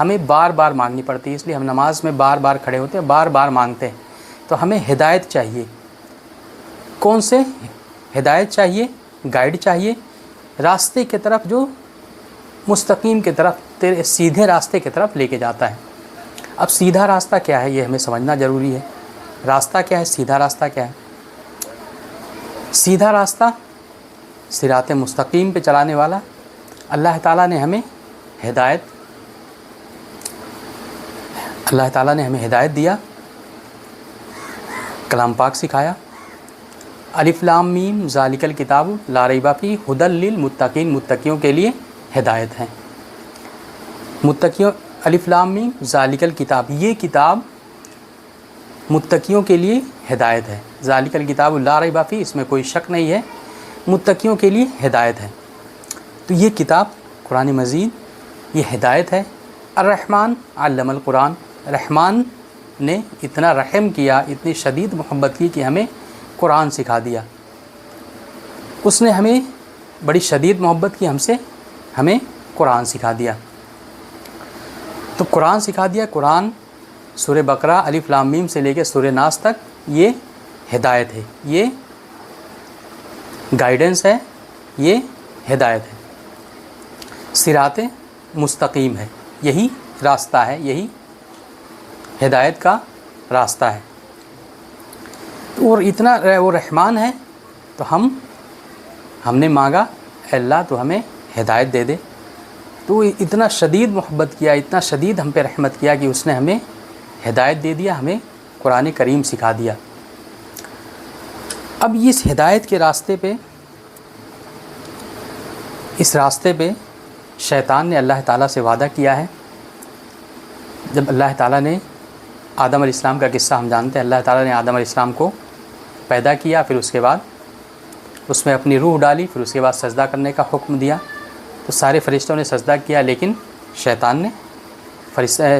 ہمیں بار بار مانگنی پڑتی ہے، اس لیے ہم نماز میں بار بار کھڑے ہوتے ہیں، بار بار مانگتے ہیں۔ تو ہمیں ہدایت چاہیے۔ کون سے ہدایت چاہیے؟ گائیڈ چاہیے راستے کی طرف، جو مستقیم کی طرف، تیرے سیدھے راستے کی طرف لے کے جاتا ہے۔ اب سیدھا راستہ کیا ہے یہ ہمیں سمجھنا ضروری ہے۔ راستہ کیا ہے؟ سیدھا راستہ کیا ہے؟ سیدھا راستہ صراط مستقیم پہ چلانے والا اللہ تعالیٰ نے ہمیں ہدایت دیا، کلام پاک سکھایا۔ الف لام میم ذالک الکتاب لا ریب فیہ ھدی للمتقین، متقیوں کے لیے ہدایت ہے۔ متقیوں، الف لام میم ذالک الکتاب، یہ کتاب متقیوں کے لیے ہدایت ہے۔ ذالک الکتاب لا ریب فیہ، اس میں کوئی شک نہیں ہے، متقیوں کے لیے ہدایت ہے۔ تو یہ کتاب قرآن مجید یہ ہدایت ہے۔ الرحمن علم القرآن، رحمان نے اتنا رحم کیا، اتنی شدید محبت کی کہ ہمیں قرآن سکھا دیا۔ اس نے ہمیں بڑی شدید محبت کی، ہمیں قرآن سکھا دیا۔ تو قرآن سکھا دیا۔ قرآن سورہ بقرہ الف لام میم سے لے کے سورہ ناس تک یہ ہدایت ہے، یہ گائیڈنس ہے، یہ ہدایت ہے، صراط مستقیم ہے، یہی راستہ ہے، یہی ہدایت کا راستہ ہے۔ اور اتنا وہ رحمان ہے، تو ہم نے مانگا اے اللہ تو ہمیں ہدایت دے دے، تو اتنا شدید محبت کیا، اتنا شدید ہم پہ رحمت کیا کہ اس نے ہمیں ہدایت دے دیا، ہمیں قرآن کریم سکھا دیا۔ اب اس ہدایت کے راستے پہ، اس راستے پہ شیطان نے اللہ تعالیٰ سے وعدہ کیا ہے۔ جب اللہ تعالیٰ نے آدم علیہ السلام کا قصہ ہم جانتے ہیں، اللہ تعالیٰ نے آدم علیہ السلام کو پیدا کیا، پھر اس کے بعد اس میں اپنی روح ڈالی، پھر اس کے بعد سجدہ کرنے کا حکم دیا۔ تو سارے فرشتوں نے سجدہ کیا، لیکن شیطان نے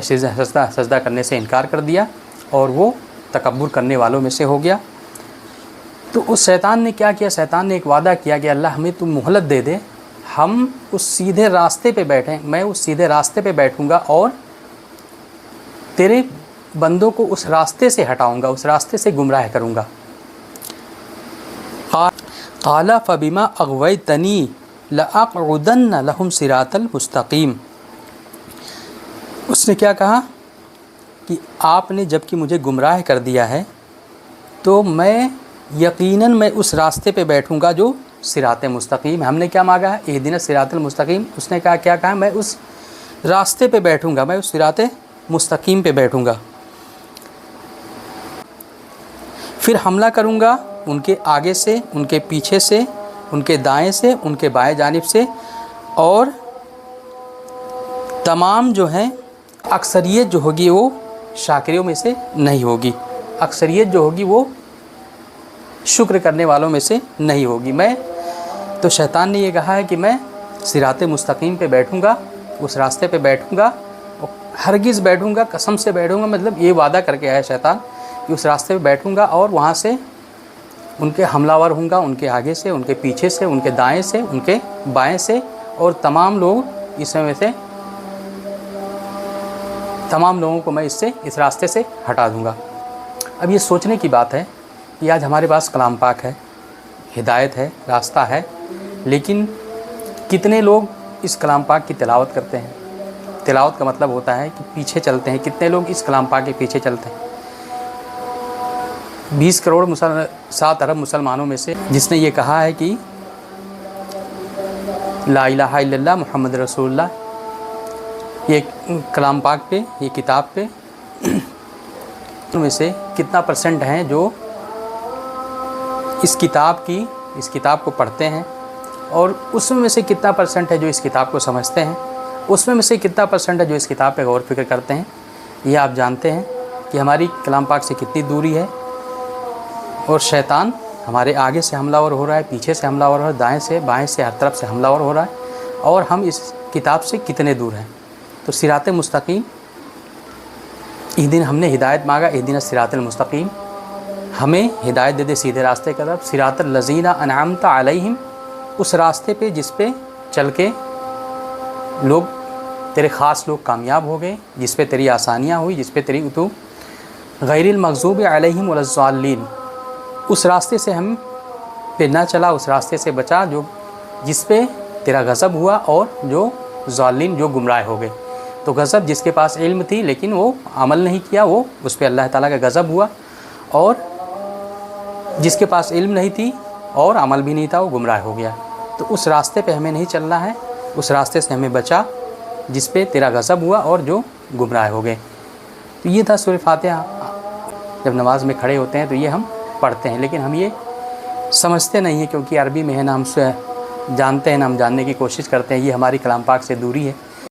سجدہ کرنے سے انکار کر دیا اور وہ تکبر کرنے والوں میں سے ہو گیا۔ تو اس شیطان نے کیا کیا؟ شیطان نے ایک وعدہ کیا کہ اللہ ہمیں تم مہلت دے دے، ہم اس سیدھے راستے پہ بیٹھیں، میں اس سیدھے راستے پہ بیٹھوں گا اور تیرے بندوں کو اس راستے سے ہٹاؤں گا، اس راستے سے گمراہ کروں گا۔ قال فبما اغویتنی لاقعدن لهم صراط المستقیم، اس نے کیا کہا کہ آپ نے جب کہ مجھے گمراہ کر دیا ہے تو میں یقیناً میں اس راستے پہ بیٹھوں گا جو صراط مستقیم ہے۔ ہم نے کیا مانگا ہے؟ اہدنا صراط المستقیم۔ اس نے کہا کیا کہا؟ میں اس راستے پہ بیٹھوں گا، میں اس صراط مستقیم پہ بیٹھوں گا، پھر حملہ کروں گا ان کے آگے سے، ان کے پیچھے سے، ان کے دائیں سے، ان کے بائیں جانب سے، اور تمام جو ہیں اکثریت جو ہوگی وہ شاکروں میں سے نہیں ہوگی، اکثریت جو ہوگی وہ شکر کرنے والوں میں سے نہیں ہوگی۔ میں تو شیطان نے یہ کہا ہے کہ میں صراط مستقیم پہ بیٹھوں گا، اس راستے پہ بیٹھوں گا، ہرگز بیٹھوں گا، قسم سے بیٹھوں گا، مطلب یہ وعدہ کر کے آیا شیطان کہ اس راستے پہ بیٹھوں گا اور وہاں سے ان کے حملہ ور ہوں گا، ان کے آگے سے، ان کے پیچھے سے، ان کے دائیں سے، ان کے بائیں سے، اور تمام لوگ اس میں سے تمام لوگوں کو میں اس راستے سے ہٹا دوں گا۔ اب یہ سوچنے کی بات ہے کہ آج ہمارے پاس کلام پاک ہے، ہدایت ہے، راستہ ہے، لیکن کتنے لوگ اس کلام پاک کی تلاوت کرتے ہیں؟ تلاوت کا مطلب ہوتا ہے کہ پیچھے چلتے ہیں۔ کتنے لوگ اس کلام پاک کے پیچھے چلتے ہیں؟ 20 کروڑ 7 ارب مسلمانوں میں سے جس نے یہ کہا ہے کہ لا الہ الا اللہ محمد رسول اللہ، یہ کلام پاک پہ، یہ کتاب پہ، میں سے کتنا پرسنٹ ہیں جو اس کتاب کو پڑھتے ہیں، اور اس میں سے کتنا پرسنٹ ہے جو اس کتاب کو سمجھتے ہیں، اس میں سے کتنا پرسنٹ ہے جو اس کتاب پہ غور فکر کرتے ہیں؟ یہ آپ جانتے ہیں کہ ہماری کلام پاک سے کتنی دوری ہے، اور شیطان ہمارے آگے سے حملہ ور ہو رہا ہے، پیچھے سے حملہ ور ہو رہا ہے، دائیں سے بائیں سے ہر طرف سے حملہ ور ہو رہا ہے، اور ہم اس کتاب سے کتنے دور ہیں۔ تو صراط مستقیم، اس دن ہم نے ہدایت مانگا، اہدنا صراط المستقیم، ہمیں ہدایت دے دے سیدھے راستے کی طرف، صراط الذین انعمت علیہم، اس راستے پہ جس پہ چل کے لوگ تیرے خاص لوگ کامیاب ہو گئے، جس پہ تیری آسانیاں ہوئی، جس پہ تیری تو غیر المغضوب علیہم ولا الضالین، اس راستے سے ہم پہ نہ چلا، اس راستے سے بچا جو جس پہ تیرا غضب ہوا اور جو ضالین جو گمراہ ہو گئے۔ تو غضب جس کے پاس علم تھی لیکن وہ عمل نہیں کیا، وہ اس پہ اللہ تعالیٰ کا غضب ہوا، اور جس کے پاس علم نہیں تھی اور عمل بھی نہیں تھا وہ گمراہ ہو گیا۔ تو اس راستے پہ ہمیں نہیں چلنا ہے، اس راستے سے ہمیں بچا جس پہ تیرا غضب ہوا اور جو گمراہ ہو گئے۔ تو یہ تھا سورہ فاتحہ۔ جب نماز میں کھڑے ہوتے ہیں تو یہ ہم پڑھتے ہیں، لیکن ہم یہ سمجھتے نہیں ہیں، کیونکہ عربی میں ہے نا، ہم سے جانتے ہیں نا، ہم جاننے کی کوشش کرتے ہیں، یہ ہماری کلام پاک سے دوری ہے۔